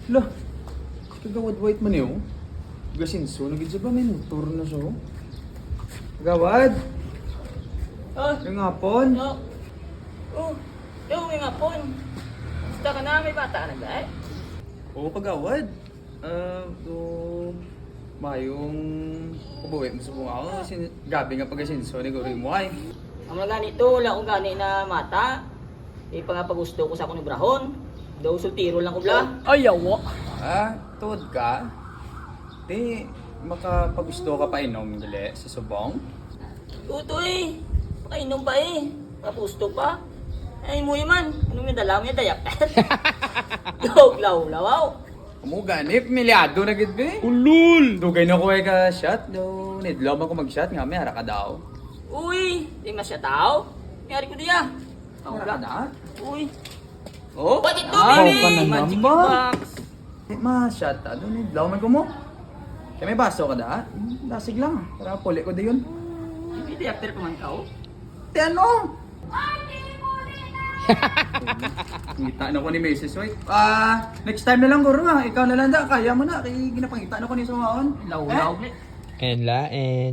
Lah, kagawad white man yun. Gasinso, nagid sa ba may motor na siya? Kagawad, Oh, yung hapon. no. Oh, yung nga po. Basta ka na, may bata ka na ba eh? Oo, kagawad. Mayong ubuwi mo sa bunga ako. Gabi nga pagasinso, naguri mo ay. Ang mga ganito, wala akong gani na mata. Eh, pangapagusto ko sa akong ibrahon. Daw sultiro lang ko bla. Ayaw. Tuod ka? Di, makapagusto ka pa inom gali sa subong? Tuto eh. Pakainom pa eh. Kapusto pa. Ay mo man. Anong yung dala mo yung dayak? Dog law. Amo ganip, milyado na gid be. Ulul. Dugay na ko ay ka shot do. Nidlaw man ko mag-shot nga may hara ka daw. Uy, di masya tao. Yari ko diya. Ako Hara ka bla. da? Uy. Oh, What ito, ah, baby? ka na Magic namba. box. Ma-shot ta do nidlaw man ko mo. Kaya may baso ka da? Dasig lang. Para puli ko dayon. Hindi after ko man kao. Te ano? Ngita na ko ni Mrs. White. Next time na lang guro nga. Ikaw na lang da. Kaya mo na. Kaya ginapangita na ko ni Sumaon. Law. And lain.